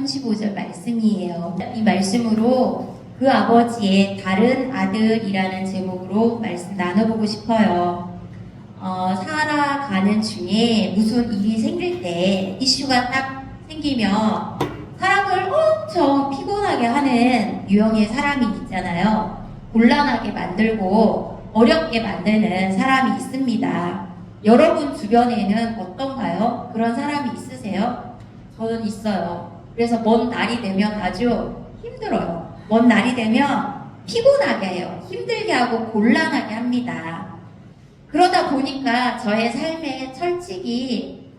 35절 말씀이에요. 이 말씀으로 그 아버지의 다른 아들이라는 제목으로 말씀 나눠보고 싶어요. 살아가는 중에 무슨 일이 생길 때 이슈가 딱 생기면 사람을 엄청 피곤하게 하는 유형의 사람이 있잖아요. 곤란하게 만들고 어렵게 만드는 사람이 있습니다. 여러분 주변에는 어떤가요? 그런 사람이 있으세요? 저는 있어요. 그래서 먼 날이 되면 아주 힘들어요. 먼 날이 되면 피곤하게 해요. 힘들게 하고 곤란하게 합니다. 그러다 보니까 저의 삶에 철칙이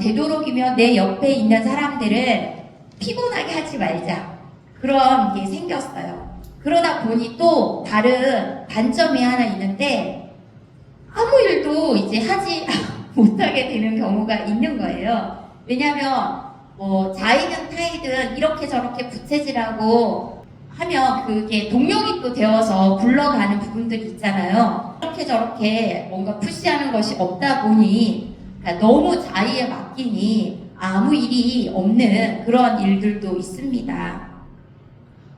되도록이면 내 옆에 있는 사람들을 피곤하게 하지 말자. 그런 게 생겼어요. 그러다 보니 또 다른 단점이 하나 있는데 아무 일도 이제 하지 못하게 되는 경우가 있는 거예요. 왜냐면 자이든 타이든 이렇게 저렇게 부채질하고 하면 그게 동력이 또 되어서 굴러가는 부분들이 있잖아요. 이렇게 저렇게 뭔가 푸시하는 것이 없다 보니 그러니까 너무 자의에 맡기니 아무 일이 없는 그런 일들도 있습니다.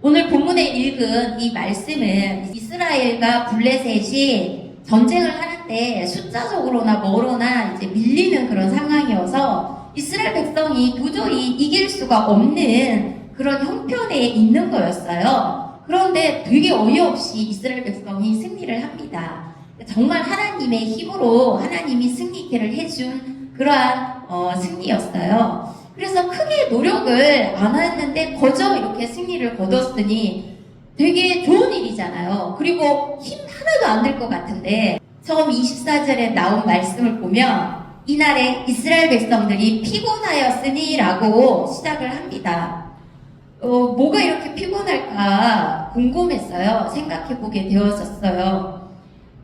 오늘 본문에 읽은 이 말씀은 이스라엘과 블레셋이 전쟁을 하는데 숫자적으로나 뭐로나 이제 밀리는 그런 상황이어서 이스라엘 백성이 도저히 이길 수가 없는 그런 형편에 있는 거였어요. 그런데 되게 어이없이 이스라엘 백성이 승리를 합니다. 정말 하나님의 힘으로 하나님이 승리케를 해준 그러한 승리였어요. 그래서 크게 노력을 안 했는데 거저 이렇게 승리를 거뒀으니 되게 좋은 일이잖아요. 그리고 힘 하나도 안 들 것 같은데 처음 24절에 나온 말씀을 보면 이날에 이스라엘 백성들이 피곤하였으니 라고 시작을 합니다. 뭐가 이렇게 피곤할까 궁금했어요. 생각해보게 되었었어요.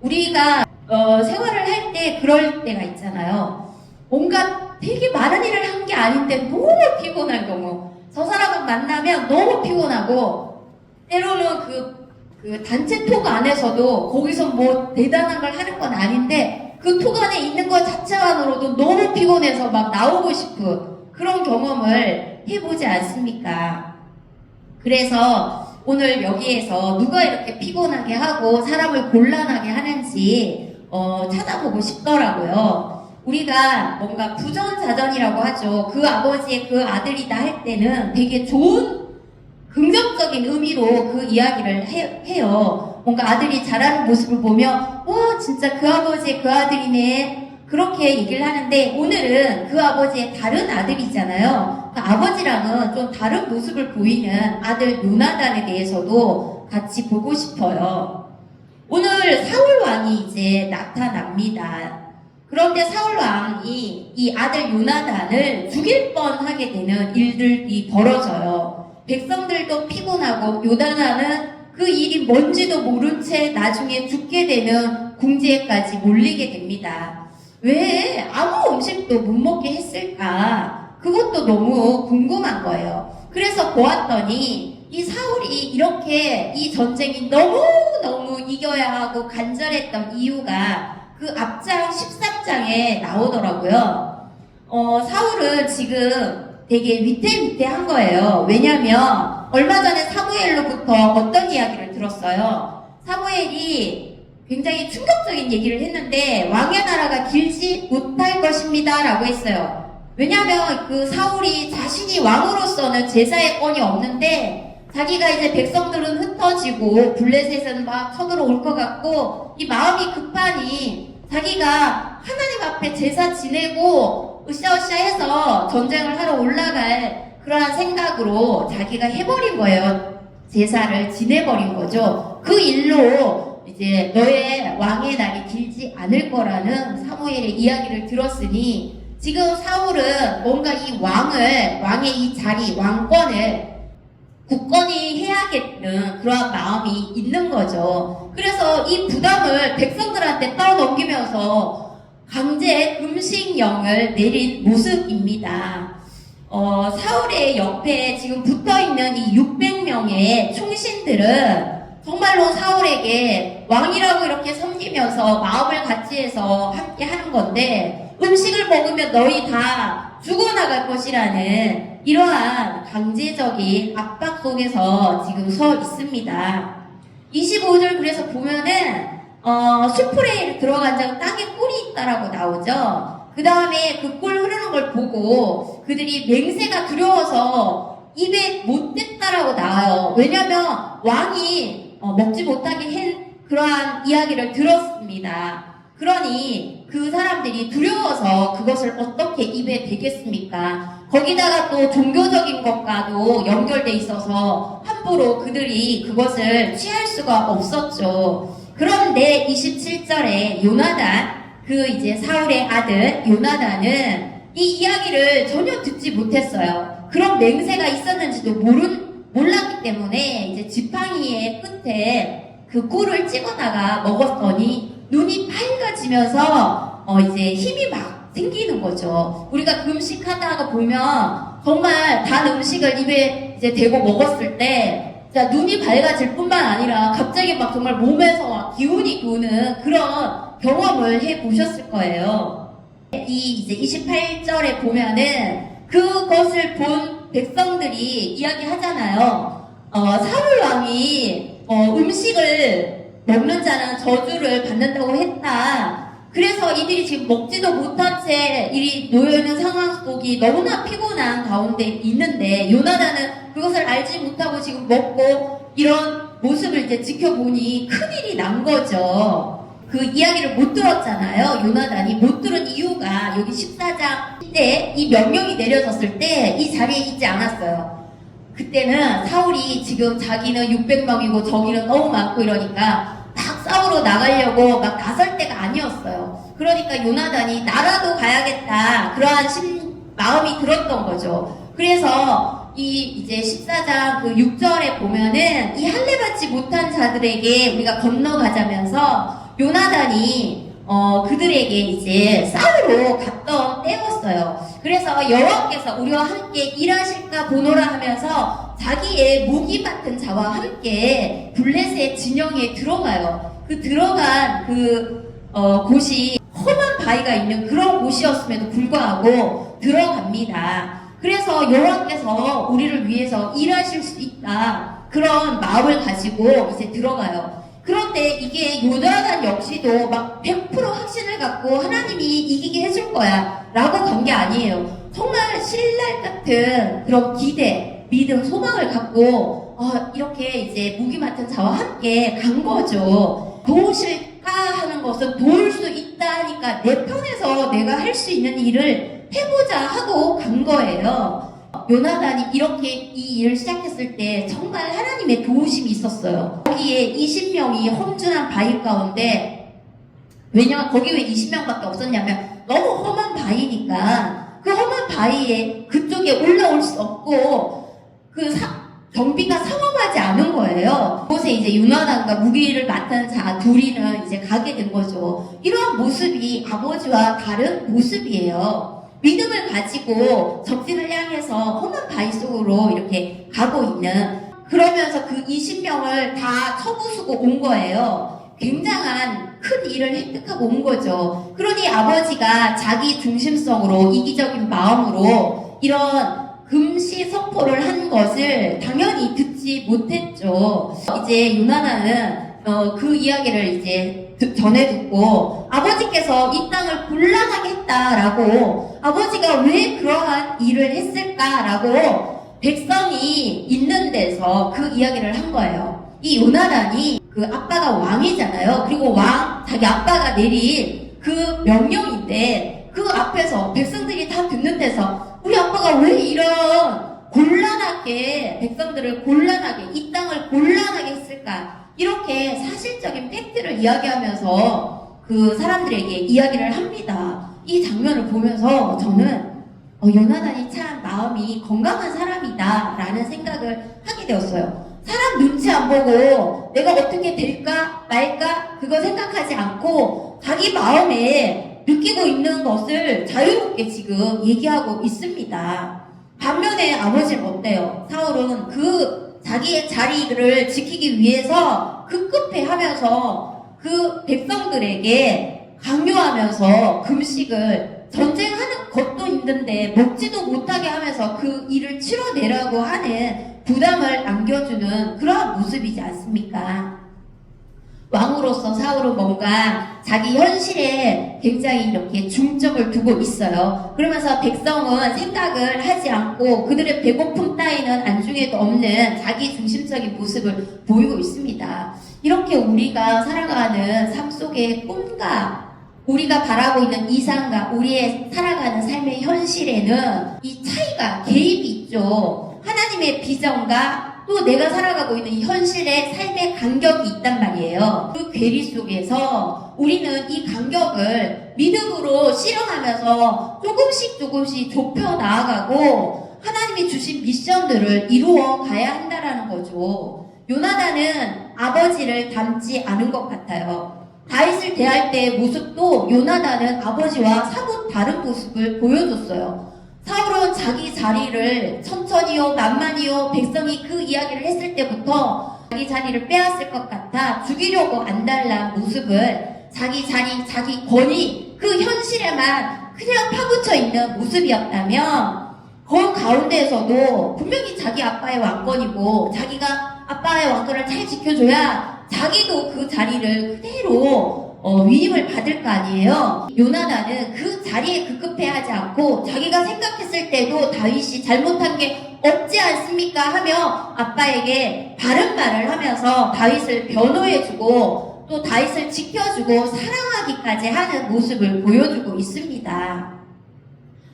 우리가 생활을 할 때 그럴 때가 있잖아요. 뭔가 되게 많은 일을 한 게 아닌데 너무 피곤한 경우. 저 사람을 만나면 너무 피곤하고 때로는 그 단체 톡 안에서도 거기서 뭐 대단한 걸 하는 건 아닌데 그 톡 안에 있는 것 자체만으로도 너무 피곤해서 막 나오고 싶은 그런 경험을 해보지 않습니까? 그래서 오늘 여기에서 누가 이렇게 피곤하게 하고 사람을 곤란하게 하는지 찾아보고 싶더라고요. 우리가 뭔가 부전자전이라고 하죠. 그 아버지의 그 아들이다 할 때는 되게 좋은 긍정적인 의미로 그 이야기를 해요. 뭔가 아들이 자라는 모습을 보면 와 진짜 그 아버지의 그 아들이네 그렇게 얘기를 하는데 오늘은 그 아버지의 다른 아들이잖아요. 그 아버지랑은 좀 다른 모습을 보이는 아들 요나단에 대해서도 같이 보고 싶어요. 오늘 사울 왕이 이제 나타납니다. 그런데 사울 왕이 이 아들 요나단을 죽일 뻔하게 되는 일들이 벌어져요. 백성들도 피곤하고 요나단은 그 일이 뭔지도 모른 채 나중에 죽게 되는 궁지에까지 몰리게 됩니다. 왜 아무 음식도 못 먹게 했을까? 그것도 너무 궁금한 거예요. 그래서 보았더니 이 사울이 이렇게 이 전쟁이 너무너무 이겨야 하고 간절했던 이유가 그 앞장 13장에 나오더라고요. 사울은 지금 되게 위태위태한 거예요. 왜냐면 얼마 전에 사무엘로부터 어떤 이야기를 들었어요. 사무엘이 굉장히 충격적인 얘기를 했는데 왕의 나라가 길지 못할 것입니다 라고 했어요. 왜냐면 그 사울이 자신이 왕으로서는 제사의 권이 없는데 자기가 이제 백성들은 흩어지고 블레셋은 막 쳐들어올 것 같고 이 마음이 급하니 자기가 하나님 앞에 제사 지내고 으쌰으쌰해서 전쟁을 하러 올라갈 그러한 생각으로 자기가 해버린 거예요. 제사를 지내버린 거죠. 그 일로 이제 너의 왕의 날이 길지 않을 거라는 사무엘의 이야기를 들었으니 지금 사울은 뭔가 이 왕의 이 자리, 왕권을 굳건히 해야겠는 그러한 마음이 있는 거죠. 그래서 이 부담을 백성들한테 떠넘기면서 강제 금식령을 내린 모습입니다. 사울의 옆에 지금 붙어있는 이 600명의 충신들은 정말로 사울에게 왕이라고 이렇게 섬기면서 마음을 같이 해서 함께 하는 건데 음식을 먹으면 너희 다 죽어나갈 것이라는 이러한 강제적인 압박 속에서 지금 서 있습니다. 25절 그래서 보면은 수프레에 들어간 적 땅에 꿀이 있다라고 나오죠. 그 다음에 그 꿀 흐르는 걸 보고 그들이 맹세가 두려워서 입에 못 댔다라고 나와요. 왜냐면 왕이 먹지 못하게 한 그러한 이야기를 들었습니다. 그러니 그 사람들이 두려워서 그것을 어떻게 입에 대겠습니까? 거기다가 또 종교적인 것과도 연결돼 있어서 함부로 그들이 그것을 취할 수가 없었죠. 그런데 27절에 요나단, 그 이제 사울의 아들 요나단은 이 이야기를 전혀 듣지 못했어요. 그런 맹세가 있었는지도 몰랐기 때문에 이제 지팡이의 끝에 그 꿀을 찍어다가 먹었더니 눈이 빨개지면서 이제 힘이 막 생기는 거죠. 우리가 음식 하다가 보면 정말 단 음식을 입에 이제 대고 먹었을 때 눈이 밝아질 뿐만 아니라 갑자기 막 정말 몸에서 막 기운이 도는 그런 경험을 해 보셨을 거예요. 이제 28절에 보면은 그것을 본 백성들이 이야기하잖아요. 사울 왕이 음식을 먹는 자는 저주를 받는다고 했다. 그래서 이들이 지금 먹지도 못한 채 이리 놓여있는 상황 속이 너무나 피곤한 가운데 있는데 요나단은 그것을 알지 못하고 지금 먹고 이런 모습을 이제 지켜보니 큰일이 난 거죠. 그 이야기를 못 들었잖아요. 요나단이 못 들은 이유가 여기 14장 때 이 명령이 내려졌을 때 이 자리에 있지 않았어요. 그때는 사울이 지금 자기는 600명이고 저기는 너무 많고 이러니까 막 싸우러 나가려고 막 나설 때가 아니었어요. 그러니까 요나단이 나라도 가야겠다 그러한 마음이 들었던 거죠. 그래서 이제 14장 그 6절에 보면은 이 할례 받지 못한 자들에게 우리가 건너가자면서 요나단이 그들에게 이제 싸우러 갔던 때였어요. 그래서 여호와께서 우리와 함께 일하실까 보노라 하면서 자기의 무기 맡은 자와 함께 블레셋 진영에 들어가요. 그 들어간 곳이 험한 바위가 있는 그런 곳이었음에도 불구하고 들어갑니다. 그래서 여호와께서 우리를 위해서 일하실 수 있다 그런 마음을 가지고 이제 들어가요. 그런데 이게 요나단 역시도 막 100% 확신을 갖고 하나님이 이기게 해줄 거야 라고 간 게 아니에요. 정말 신랄 같은 그런 기대, 믿음, 소망을 갖고 이렇게 이제 무기 맡은 자와 함께 간 거죠. 도우실까 하는 것은 도울 수 있다 하니까 내 편에서 내가 할 수 있는 일을 해보자 하고 간 거예요. 요나단이 이렇게 이 일을 시작했을 때 정말 하나님의 도우심이 있었어요. 거기에 20명이 험준한 바위 가운데, 왜냐면 거기 왜 20명밖에 없었냐면 너무 험한 바위니까 그 험한 바위에 그쪽에 올라올 수 없고 경비가 상엄하지 않은 거예요. 그곳에 이제 요나단과 무기를 맡은 자 둘이는 이제 가게 된 거죠. 이러한 모습이 아버지와 다른 모습이에요. 믿음을 가지고 적진을 향해서 험한 바위 속으로 이렇게 가고 있는, 그러면서 그 20명을 다 쳐부수고 온 거예요. 굉장한 큰 일을 획득하고 온 거죠. 그러니 아버지가 자기 중심성으로 이기적인 마음으로 이런 금시 선포를 한 것을 당연히 듣지 못했죠. 이제 요나단은 그 이야기를 이제 전해 듣고 아버지께서 이 땅을 곤란하게 했다라고, 아버지가 왜 그러한 일을 했을까라고 백성이 있는 데서 그 이야기를 한 거예요. 이 요나단이 그 아빠가 왕이잖아요. 그리고 자기 아빠가 내린 그 명령인데 그 앞에서 백성들이 다 듣는 데서 우리 아빠가 왜 이런 곤란하게 백성들을 곤란하게 이 땅을 곤란하게 했을까, 이렇게 사실적인 팩트를 이야기하면서 그 사람들에게 이야기를 합니다. 이 장면을 보면서 저는 요나단이 참 마음이 건강한 사람이다 라는 생각을 하게 되었어요. 사람 눈치 안 보고 내가 어떻게 될까 말까 그거 생각하지 않고 자기 마음에 느끼고 있는 것을 자유롭게 지금 얘기하고 있습니다. 반면에 아버지는 어때요? 사울은 그 자기의 자리를 지키기 위해서 급급해 하면서 그 백성들에게 강요하면서 금식을 전쟁하는 것도 힘든데 먹지도 못하게 하면서 그 일을 치러내라고 하는 부담을 안겨주는 그러한 모습이지 않습니까? 왕으로서 사울은 뭔가 자기 현실에 굉장히 이렇게 중점을 두고 있어요. 그러면서 백성은 생각을 하지 않고 그들의 배고픔 따위는 안중에도 없는 자기 중심적인 모습을 보이고 있습니다. 이렇게 우리가 살아가는 삶 속의 꿈과 우리가 바라고 있는 이상과 우리의 살아가는 삶의 현실에는 이 차이가, 개입이 있죠. 하나님의 비전과 또 내가 살아가고 있는 이 현실의 삶의 간격이 있단 말이에요. 그 괴리 속에서 우리는 이 간격을 믿음으로 실현하면서 조금씩 좁혀 나아가고 하나님이 주신 미션들을 이루어 가야 한다라는 거죠. 요나단은 아버지를 닮지 않은 것 같아요. 다윗을 대할 때의 모습도 요나단은 아버지와 사뭇 다른 모습을 보여줬어요. 사울은 자기 자리를 천천히요 만만히요 백성이 그 이야기를 했을 때부터 자기 자리를 빼앗을 것 같아 죽이려고 안달난 모습을 자기 자리, 자기 권위 그 현실에만 그냥 파묻혀 있는 모습이었다면 그 가운데에서도 분명히 자기 아빠의 왕권이고 자기가 아빠의 왕권을 잘 지켜줘야 자기도 그 자리를 그대로 위임을 받을 거 아니에요. 요나단은 그 자리에 급급해하지 않고 자기가 생각했을 때도 다윗이 잘못한 게 없지 않습니까? 하며 아빠에게 바른 말을 하면서 다윗을 변호해주고 또 다윗을 지켜주고 사랑하기까지 하는 모습을 보여주고 있습니다.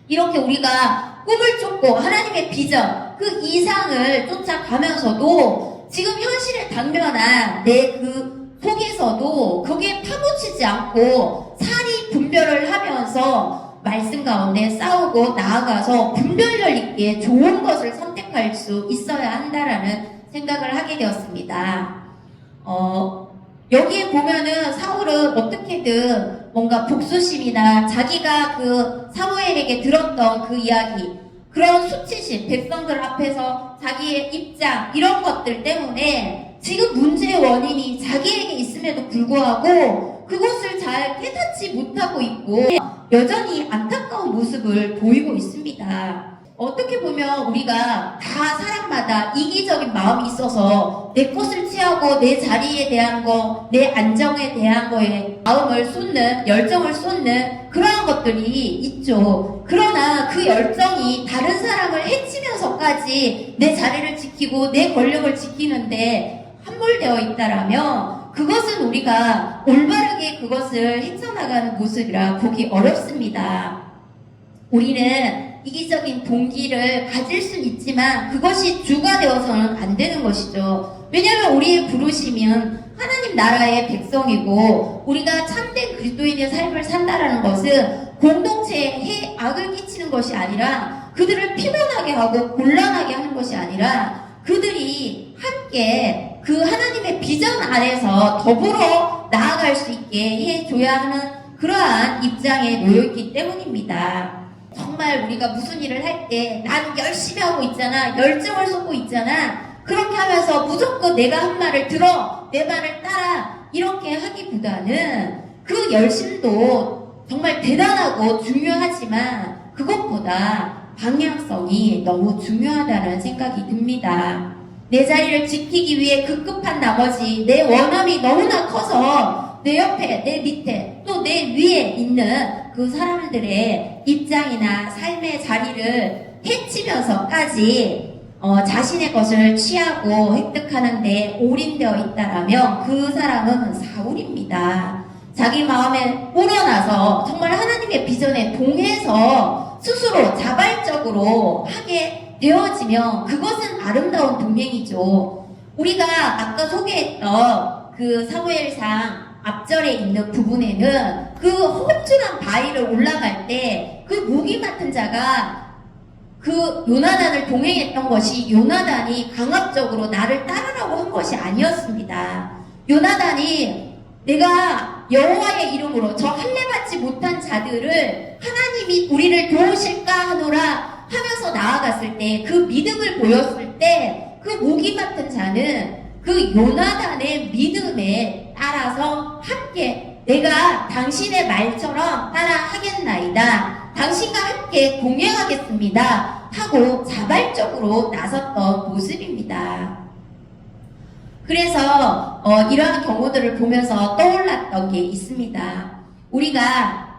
이렇게 우리가 꿈을 쫓고 하나님의 비전, 그 이상을 쫓아가면서도 지금 현실에 당면한 내 그 속에서도 거기에 파묻히지 않고 사리 분별을 하면서 말씀 가운데 싸우고 나아가서 분별력 있게 좋은 것을 선택할 수 있어야 한다라는 생각을 하게 되었습니다. 여기에 보면은 사울은 어떻게든 뭔가 복수심이나 자기가 그 사무엘에게 들었던 그 이야기, 그런 수치심, 백성들 앞에서 자기의 입장, 이런 것들 때문에 지금 문제의 원인이 자기에게 있음에도 불구하고 그것을 잘 깨닫지 못하고 있고 여전히 안타까운 모습을 보이고 있습니다. 어떻게 보면 우리가 다 사람마다 이기적인 마음이 있어서 내 것을 취하고 내 자리에 대한 거, 내 안정에 대한 거에 마음을 쏟는, 열정을 쏟는 그러한 것들이 있죠. 그러나 그 열정이 다른 사람을 해치면서까지 내 자리를 지키고 내 권력을 지키는데 함몰되어 있다라면 그것은 우리가 올바르게 그것을 헤쳐나가는 모습이라 보기 어렵습니다. 우리는 이기적인 동기를 가질 수는 있지만 그것이 주가 되어서는 안 되는 것이죠. 왜냐하면 우리의 부르심은 하나님 나라의 백성이고 우리가 참된 그리스도인의 삶을 산다라는 것은 공동체에 악을 끼치는 것이 아니라 그들을 피곤하게 하고 곤란하게 하는 것이 아니라 그들이 함께 그 하나님의 비전 안에서 더불어 나아갈 수 있게 해줘야 하는 그러한 입장에 놓여있기 때문입니다. 정말 우리가 무슨 일을 할 때 난 열심히 하고 있잖아, 열정을 쏟고 있잖아, 그렇게 하면서 무조건 내가 한 말을 들어, 내 말을 따라 이렇게 하기보다는 그 열심도 정말 대단하고 중요하지만 그것보다 방향성이 너무 중요하다는 생각이 듭니다. 내 자리를 지키기 위해 급급한 나머지 내 원함이 너무나 커서 내 옆에, 내 밑에, 또 내 위에 있는 그 사람들의 입장이나 삶의 자리를 해치면서까지 자신의 것을 취하고 획득하는데 올인되어 있다라면 그 사람은 사울입니다. 자기 마음에 우러나서 정말 하나님의 비전에 동해서 스스로 자발적으로 하게 되어지면 그것은 아름다운 동행이죠. 우리가 아까 소개했던 그 사무엘상 앞절에 있는 부분에는 그 험준한 바위를 올라갈 때 그 무기 맡은 자가 그 요나단을 동행했던 것이 요나단이 강압적으로 나를 따르라고 한 것이 아니었습니다. 요나단이 내가 여호와의 이름으로 저 할례받지 못한 자들을 하나님이 우리를 도우실까 하노라 하면서 나아갔을 때 그 믿음을 보였을 때 그 무기 맡은 자는 그 요나단의 믿음에 따라서 함께 내가 당신의 말처럼 따라 하겠나이다. 당신과 함께 동행하겠습니다. 하고 자발적으로 나섰던 모습입니다. 그래서 이러한 경우들을 보면서 떠올랐던 게 있습니다. 우리가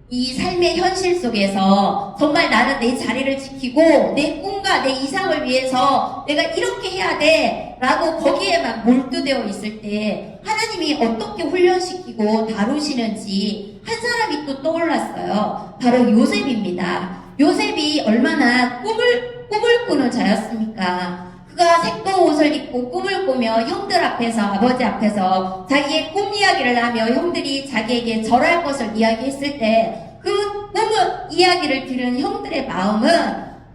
이 삶의 현실 속에서 정말 나는 내 자리를 지키고 내 꿈과 내 이상을 위해서 내가 이렇게 해야 돼 라고 거기에만 몰두되어 있을 때 하나님이 어떻게 훈련시키고 다루시는지 한 사람이 또 떠올랐어요. 바로 요셉입니다. 요셉이 얼마나 꿈을 꾸는 자였습니까? 그가 색동 옷을 입고 꿈을 꾸며 형들 앞에서, 아버지 앞에서 자기의 꿈 이야기를 하며 형들이 자기에게 절할 것을 이야기했을 때 그 꿈 이야기를 들은 형들의 마음은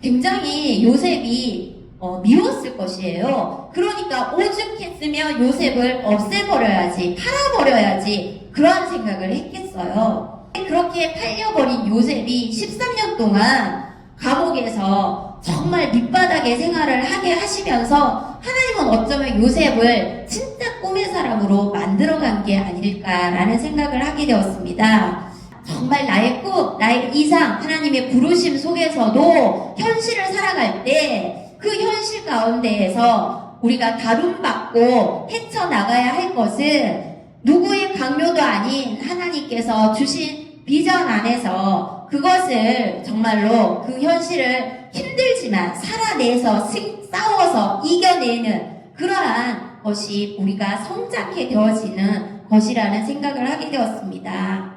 굉장히 요셉이 미웠을 것이에요. 그러니까 오죽했으면 요셉을 없애버려야지, 팔아버려야지 그런 생각을 했겠어요. 그렇게 팔려버린 요셉이 13년 동안 감옥에서 정말 밑바닥의 생활을 하게 하시면서 하나님은 어쩌면 요셉을 진짜 꿈의 사람으로 만들어간 게 아닐까라는 생각을 하게 되었습니다. 정말 나의 꿈, 나의 이상, 하나님의 부르심 속에서도 현실을 살아갈 때 그 현실 가운데에서 우리가 다룸받고 헤쳐나가야 할 것은 누구의 강요도 아닌 하나님께서 주신 비전 안에서 그것을 정말로 그 현실을 힘들지만 살아내서 싸워서 이겨내는 그러한 것이 우리가 성장해 되어지는 것이라는 생각을 하게 되었습니다.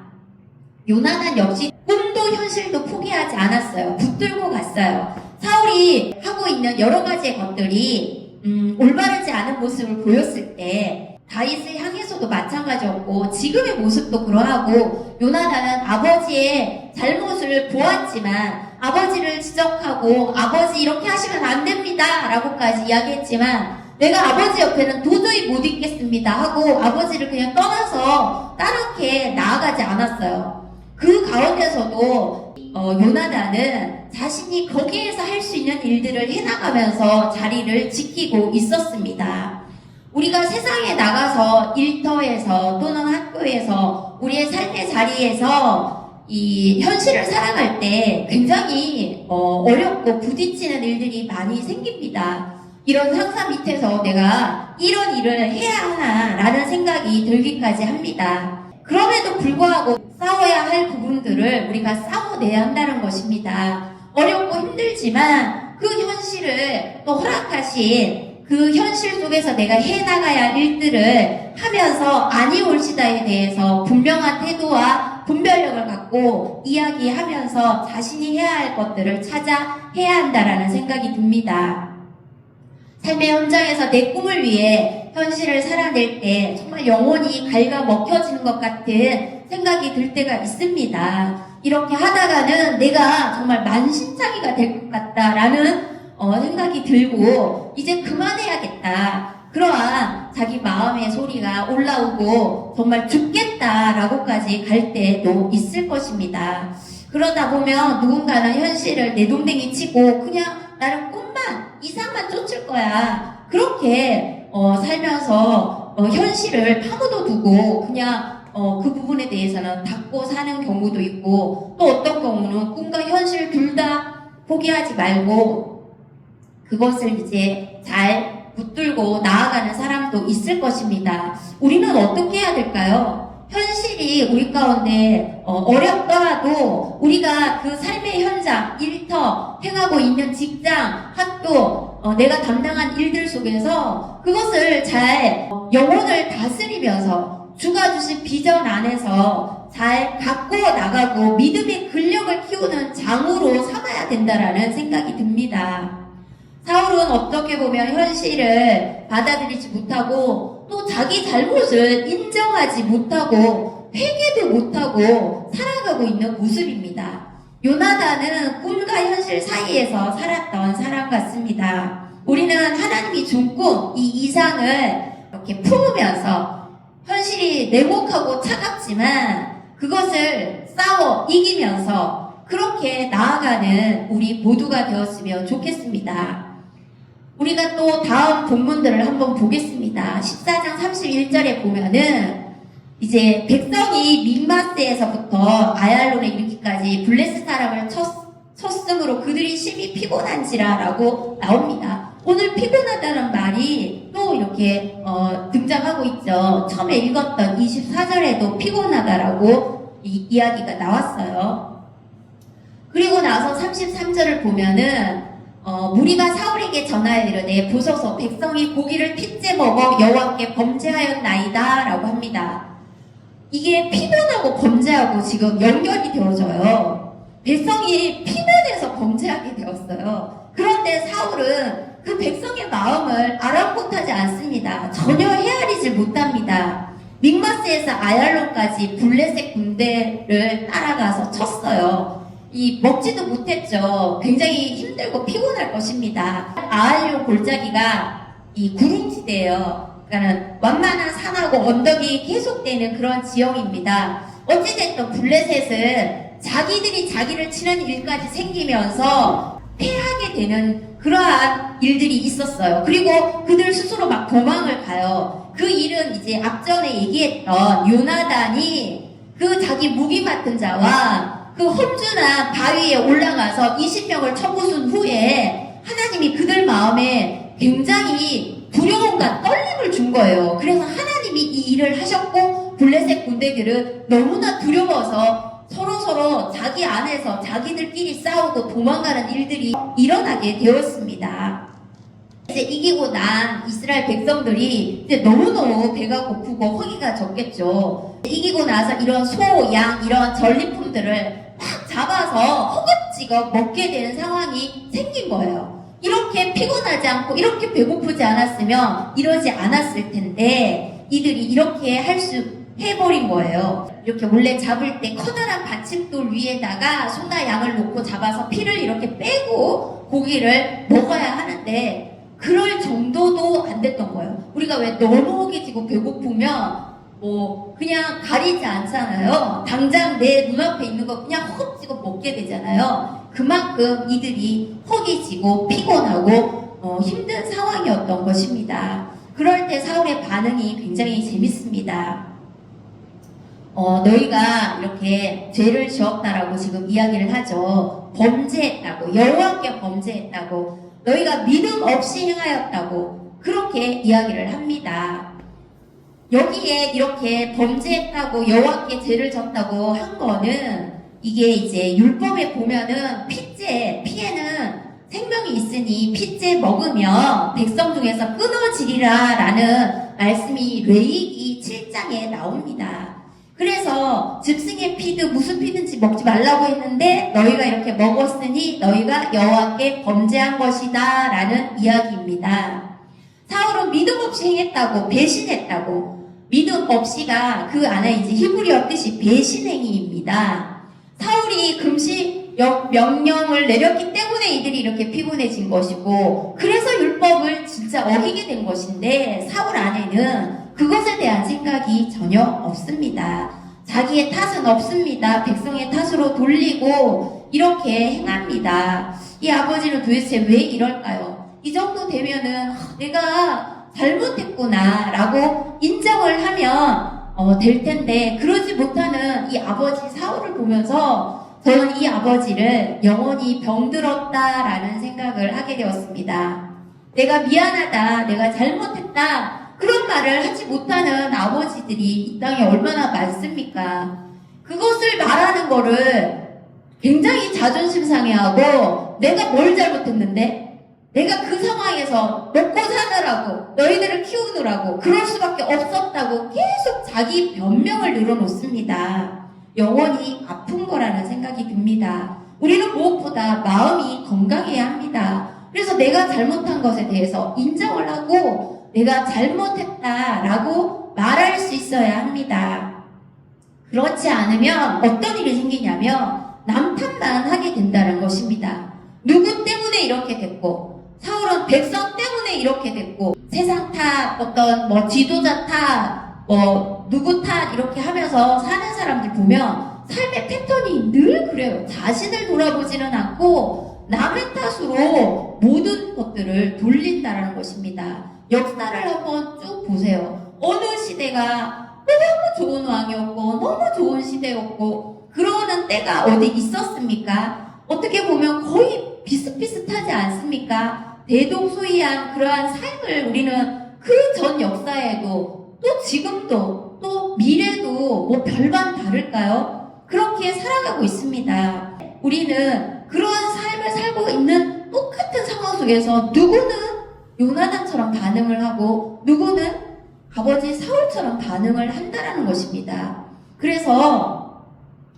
요나단 역시 꿈도 현실도 포기하지 않았어요. 붙들고 갔어요. 사울이 하고 있는 여러 가지의 것들이 올바르지 않은 모습을 보였을 때 다윗을 향해서도 마찬가지였고 지금의 모습도 그러하고 요나단은 아버지의 잘못을 보았지만 아버지를 지적하고 아버지 이렇게 하시면 안 됩니다 라고까지 이야기했지만 내가 아버지 옆에는 도저히 못 있겠습니다 하고 아버지를 그냥 떠나서 다르게 나아가지 않았어요. 그 가운데서도 요나단은 자신이 거기에서 할 수 있는 일들을 해나가면서 자리를 지키고 있었습니다. 우리가 세상에 나가서 일터에서 또는 학교에서 우리의 삶의 자리에서 이 현실을 살아갈 때 굉장히 어렵고 부딪히는 일들이 많이 생깁니다. 이런 상사 밑에서 내가 이런 일을 해야 하나라는 생각이 들기까지 합니다. 그럼에도 불구하고 싸워야 할 부분들을 우리가 싸워내야 한다는 것입니다. 어렵고 힘들지만 그 현실을 또 허락하신 그 현실 속에서 내가 해나가야 할 일들을 하면서 아니 옳시다에 대해서 분명한 태도와 분별력을 갖고 이야기하면서 자신이 해야 할 것들을 찾아 해야 한다라는 생각이 듭니다. 삶의 현장에서 내 꿈을 위해 현실을 살아낼 때 정말 영혼이 갉아먹혀지는 것 같은 생각이 들 때가 있습니다. 이렇게 하다가는 내가 정말 만신창이가 될 것 같다라는 생각이 들고 이제 그만해야겠다. 그러한 자기 마음의 소리가 올라오고 정말 죽겠다라고까지 갈 때도 있을 것입니다. 그러다 보면 누군가는 현실을 내동댕이 치고 그냥 나는 꿈만, 이상만 쫓을 거야. 그렇게 살면서 현실을 파묻어 두고 그냥 그 부분에 대해서는 닫고 사는 경우도 있고 또 어떤 경우는 꿈과 현실 둘 다 포기하지 말고 그것을 이제 잘 붙들고 나아가는 사람도 있을 것입니다. 우리는 어떻게 해야 될까요? 현실이 우리 가운데 어렵더라도 우리가 그 삶의 현장, 일터, 행하고 있는 직장, 학교, 내가 담당한 일들 속에서 그것을 잘 영혼을 다스리면서 주가 주신 비전 안에서 잘 갖고 나가고 믿음의 근력을 키우는 장으로 삼아야 된다라는 생각이 듭니다. 사울은 어떻게 보면 현실을 받아들이지 못하고 또 자기 잘못을 인정하지 못하고 회개도 못하고 살아가고 있는 모습입니다. 요나단은 꿈과 현실 사이에서 살았던 사람 같습니다. 우리는 하나님이 준 꿈, 이 이상을 이렇게 품으면서 현실이 냉혹하고 차갑지만 그것을 싸워 이기면서 그렇게 나아가는 우리 모두가 되었으면 좋겠습니다. 우리가 또 다음 본문들을 한번 보겠습니다. 14장 31절에 보면은 이제 백성이 믹마스에서부터 아얄론에 이르기까지 블레셋 사람을 쳤으므로 그들이 심히 피곤한지라라고 나옵니다. 오늘 피곤하다는 말이 또 이렇게 등장하고 있죠. 처음에 읽었던 24절에도 피곤하다라고 이야기가 나왔어요. 그리고 나서 33절을 보면은 무리가 사울에게 전하여 이르되 보소서 백성이 고기를 핏째 먹어 여호와께 범죄하였나이다 라고 합니다. 이게 피면하고 범죄하고 지금 연결이 되어져요. 백성이 피면에서 범죄하게 되었어요. 그런데 사울은 그 백성의 마음을 아랑곳하지 않습니다. 전혀 헤아리지 못합니다. 믹마스에서 아얄론까지 블레셋 군대를 따라가서 쳤어요. 먹지도 못했죠. 굉장히 힘들고 피곤할 것입니다. 아얄론 골짜기가 이 구릉지대예요. 그러니까 완만한 산하고 언덕이 계속되는 그런 지형입니다. 어찌됐든 블레셋은 자기들이 자기를 치는 일까지 생기면서 패하게 되는 그러한 일들이 있었어요. 그리고 그들 스스로 막 도망을 가요. 그 일은 이제 앞전에 얘기했던 요나단이 그 자기 무기 맡은 자와 그 험준한 바위에 올라가서 20명을 쳐부순 후에 하나님이 그들 마음에 굉장히 두려움과 떨림을 준 거예요. 그래서 하나님이 이 일을 하셨고 블레셋 군대들은 너무나 두려워서 서로 자기 안에서 자기들끼리 싸우고 도망가는 일들이 일어나게 되었습니다. 이제 이기고 난 이스라엘 백성들이 이제 너무너무 배가 고프고 허기가 졌겠죠. 이기고 나서 이런 소, 양, 이런 전리품들을 막 잡아서 허겁지겁 먹게 되는 상황이 생긴 거예요. 이렇게 피곤하지 않고 이렇게 배고프지 않았으면 이러지 않았을 텐데 이들이 이렇게 해버린 거예요. 이렇게 원래 잡을 때 커다란 받침돌 위에다가 소나 양을 놓고 잡아서 피를 이렇게 빼고 고기를 먹어야 하는데 그럴 정도도 안 됐던 거예요. 우리가 왜 너무 허기지고 배고프면 그냥 가리지 않잖아요. 당장 내 눈앞에 있는 거 그냥 허겁지겁 먹게 되잖아요. 그만큼 이들이 허기지고 피곤하고 힘든 상황이었던 것입니다. 그럴 때 사울의 반응이 굉장히 재밌습니다. 너희가 이렇게 죄를 지었다라고 지금 이야기를 하죠. 범죄했다고, 여호와께 범죄했다고, 너희가 믿음 없이 행하였다고 그렇게 이야기를 합니다. 여기에 이렇게 범죄했다고 여호와께 죄를 졌다고 한 거는 이게 이제 율법에 보면은 피에는 생명이 있으니 핏째 먹으면 백성 중에서 끊어지리라 라는 말씀이 레위기 7장에 나옵니다. 그래서 짐승의 피든 무슨 피든지 먹지 말라고 했는데 너희가 이렇게 먹었으니 너희가 여호와께 범죄한 것이다 라는 이야기입니다. 사울은 믿음 없이 행했다고, 배신했다고. 믿음 없이가 그 안에 이제 히브리어 뜻이 배신행위입니다. 사울이 금식 명령을 내렸기 때문에 이들이 이렇게 피곤해진 것이고, 그래서 율법을 진짜 어기게 된 것인데 사울 안에는 그것에 대한 생각이 전혀 없습니다. 자기의 탓은 없습니다. 백성의 탓으로 돌리고 이렇게 행합니다. 이 아버지는 도대체 왜 이럴까요? 이 정도 되면은 내가 잘못했구나 라고 인정을 하면 될 텐데 그러지 못하는 이 아버지 사울을 보면서 저는 이 아버지를 영원히 병들었다라는 생각을 하게 되었습니다. 내가 미안하다, 내가 잘못했다 그런 말을 하지 못하는 아버지들이 이 땅에 얼마나 많습니까? 그것을 말하는 거를 굉장히 자존심 상해하고 내가 뭘 잘못했는데? 내가 그 상황에서 먹고 사느라고 너희들을 키우느라고 그럴 수밖에 없었다고 계속 자기 변명을 늘어놓습니다. 영원히 아픈 거라는 생각이 듭니다. 우리는 무엇보다 마음이 건강해야 합니다. 그래서 내가 잘못한 것에 대해서 인정을 하고 내가 잘못했다라고 말할 수 있어야 합니다. 그렇지 않으면 어떤 일이 생기냐면 남 탓만 하게 된다는 것입니다. 누구 때문에 이렇게 됐고 사울은 백성 때문에 이렇게 됐고 세상 탓, 어떤 지도자 탓, 누구 탓 이렇게 하면서 사는 사람들 보면 삶의 패턴이 늘 그래요. 자신을 돌아보지는 않고 남의 탓으로 모든 것들을 돌린다는 것입니다. 역사를 한번 쭉 보세요. 어느 시대가 너무 좋은 왕이었고 너무 좋은 시대였고 그러는 때가 어디 있었습니까? 어떻게 보면 거의 비슷비슷하지 않습니까? 대동소이한 그러한 삶을 우리는 그 전 역사에도 또 지금도 또 미래도 뭐 별반 다를까요? 그렇게 살아가고 있습니다. 우리는 그러한 삶을 살고 있는 똑같은 상황 속에서 누구는 요나단처럼 반응을 하고 누구는 아버지 사울처럼 반응을 한다라는 것입니다. 그래서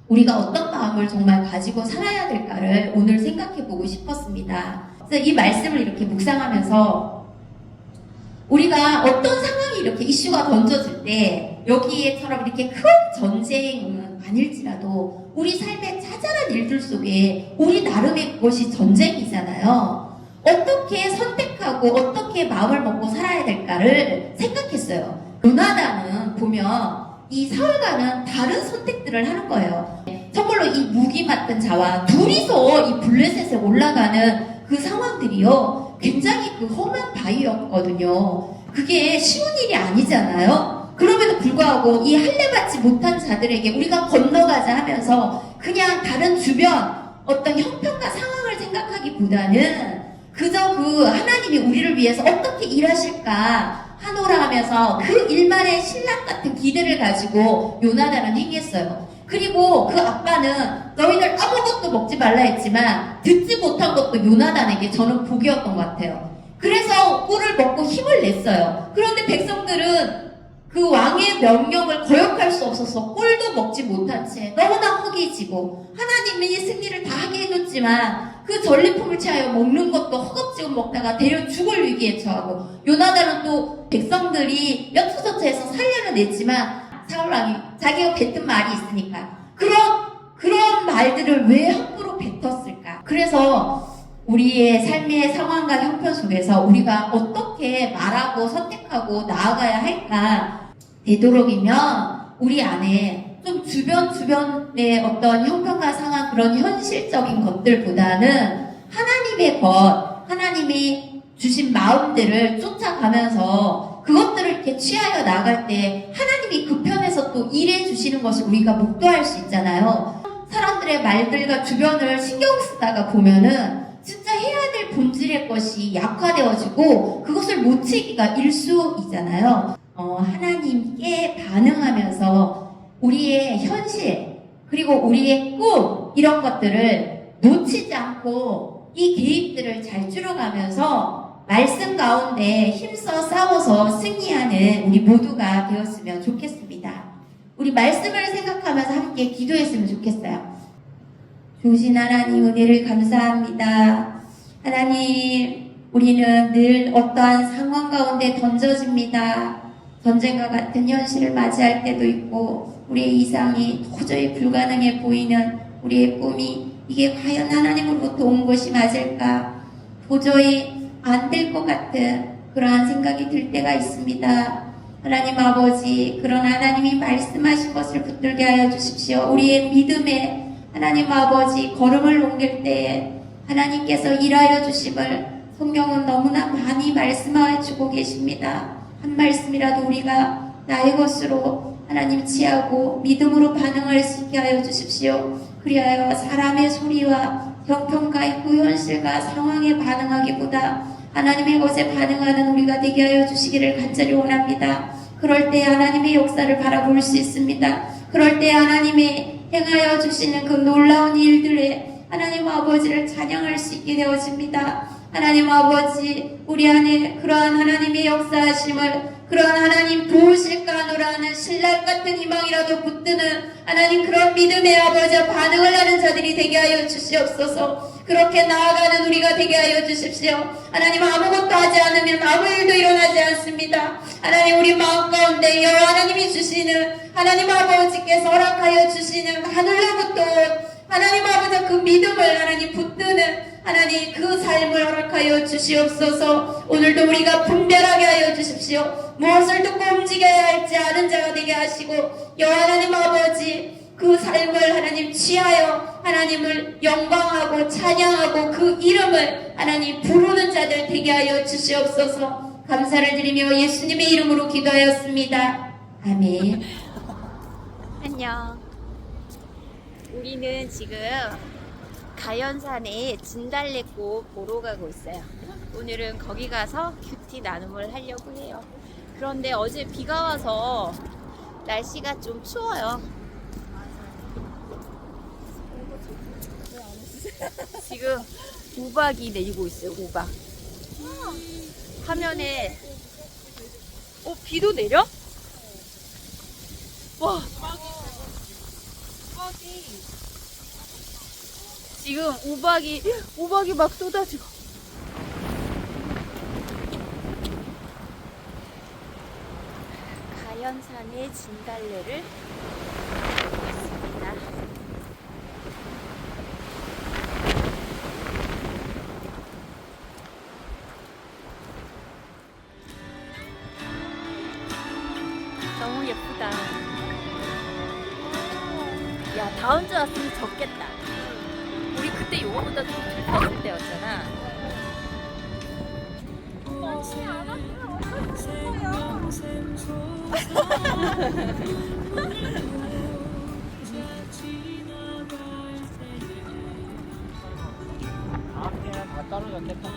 우리가 어떤 마음을 정말 가지고 살아야 될까를 오늘 생각해 보고 싶었습니다. 그래서 이 말씀을 이렇게 묵상하면서 우리가 어떤 상황이 이렇게 이슈가 던져질 때 여기에처럼 이렇게 큰 전쟁은 아닐지라도 우리 삶의 자잘한 일들 속에 우리 나름의 그것이 전쟁이잖아요. 어떻게 선택하고 어떻게 마음을 먹고 살아야 될까를 생각했어요. 요나단은 보면 이 사울과는 다른 선택들을 하는 거예요. 정말로 이 무기 맡은 자와 둘이서 이 블레셋에 올라가는 그 상황들이요. 굉장히 그 험한 바위였거든요. 그게 쉬운 일이 아니잖아요. 그럼에도 불구하고 이 할례받지 못한 자들에게 우리가 건너가자 하면서 그냥 다른 주변 어떤 형편과 상황을 생각하기보다는 그저 그 하나님이 우리를 위해서 어떻게 일하실까 하노라 하면서 그 일만의 신랑 같은 기대를 가지고 요나단은 행했어요. 그리고 그 아빠는 너희들 아무것도 먹지 말라 했지만 듣지 못한 것도 요나단에게 저는 복이었던 것 같아요. 그래서 꿀을 먹고 힘을 냈어요. 그런데 백성들은 그 왕의 명령을 거역할 수 없어서 꿀도 먹지 못한 채 너무나 허기지고 하나님이 승리를 다 하게 해줬지만 그 전리품을 취하여 먹는 것도 허겁지겁 먹다가 대려 죽을 위기에 처하고 요나단은 또 백성들이 여투저투해서 살려는 냈지만 사울왕이 자기가 뱉은 말이 있으니까 그런 말들을 왜 함부로 뱉었을까? 그래서 우리의 삶의 상황과 형편 속에서 우리가 어떻게 말하고 선택하고 나아가야 할까? 되도록이면 우리 안에 좀 주변의 어떤 형편과 상황 그런 현실적인 것들보다는 하나님의 것, 하나님이 주신 마음들을 쫓아가면서 그것들을 이렇게 취하여 나갈 때 하나님이 그 편에서 또 일해 주시는 것을 우리가 목도할 수 있잖아요. 사람들의 말들과 주변을 신경 쓰다가 보면은 진짜 해야 될 본질의 것이 약화되어지고 그것을 놓치기가 일수이잖아요. 하나님께 반응하면서 우리의 현실 그리고 우리의 꿈 이런 것들을 놓치지 않고 이 개입들을 잘 줄여가면서 말씀 가운데 힘써 싸워서 승리하는 우리 모두가 되었으면 좋겠습니다. 우리 말씀을 생각하면서 함께 기도했으면 좋겠어요. 주신 하나님 은혜를 감사합니다. 하나님, 우리는 늘 어떠한 상황 가운데 던져집니다. 전쟁과 같은 현실을 맞이할 때도 있고 우리의 이상이 도저히 불가능해 보이는 우리의 꿈이 이게 과연 하나님으로부터 온 것이 맞을까? 도저히 안 될 것 같은 그러한 생각이 들 때가 있습니다. 하나님 아버지, 그런 하나님이 말씀하신 것을 붙들게 하여 주십시오. 우리의 믿음에 하나님 아버지 걸음을 옮길 때에 하나님께서 일하여 주심을 성경은 너무나 많이 말씀하여 주고 계십니다. 한 말씀이라도 우리가 나의 것으로 하나님 취하고 믿음으로 반응할 수 있게 하여 주십시오. 그리하여 사람의 소리와 형평과 그 현실과 상황에 반응하기보다 하나님의 것에 반응하는 우리가 되게 하여 주시기를 간절히 원합니다. 그럴 때 하나님의 역사를 바라볼 수 있습니다. 그럴 때 하나님의 행하여 주시는 그 놀라운 일들에 하나님 아버지를 찬양할 수 있게 되어집니다. 하나님 아버지, 우리 안에 그러한 하나님의 역사하심을, 그러한 하나님 도우실까 하노라 하는 신랄 같은 희망이라도 붙드는 하나님 그런 믿음의 아버지와 반응을 하는 자들이 되게 하여 주시옵소서. 그렇게 나아가는 우리가 되게 하여 주십시오. 하나님, 아무것도 하지 않으면 아무 일도 일어나지 않습니다. 하나님, 우리 마음 가운데 여호와 하나님이 주시는, 하나님 아버지께서 허락하여 주시는 하늘로부터 하나님 아버지 그 믿음을 하나님 붙드는 하나님 그 삶을 허락하여 주시옵소서. 오늘도 우리가 분별하게 하여 주십시오. 무엇을 듣고 움직여야 할지 아는 자가 되게 하시고, 여호와 하나님 아버지 그 삶을 하나님 취하여 하나님을 영광하고 찬양하고 그 이름을 하나님 부르는 자들 되게 하여 주시옵소서. 감사를 드리며 예수님의 이름으로 기도하였습니다. 아멘. 안녕. 우리는 지금 가연산에 진달래꽃 보러 가고 있어요. 오늘은 거기 가서 큐티 나눔을 하려고 해요. 그런데 어제 비가 와서 날씨가 좀 추워요. 지금 우박이 내리고 있어요. 우박. 화면에 비도 내려? 와. 지금 우박이 막 쏟아지고. 가연산의 진달래를 봤습니다. 너무 예쁘다. 야, 다음 주 왔으면 덥겠다. 우리 그때 요거보다 좀 덜 때였잖아. 혹시 안 왔으면 그냥 다 떨어졌겠다.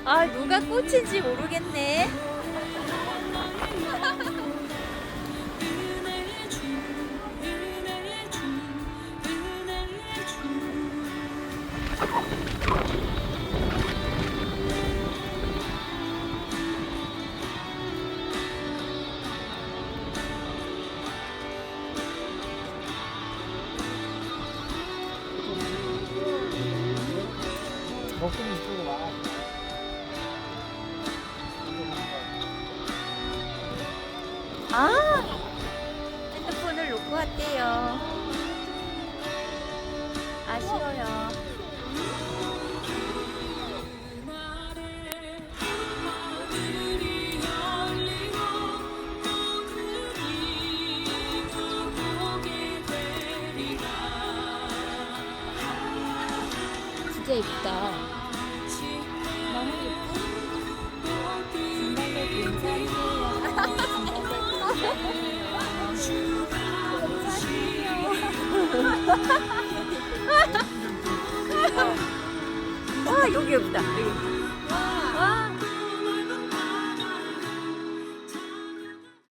아, 누가 꽃인지 모르겠네. 목소리 이쪽으로 와. 아, 핸드폰을 놓고 왔대요. 아쉬워요. 진짜 예쁘다. 너무 예뻐. 진달래 와, 여기 예쁘다. 여기. 와.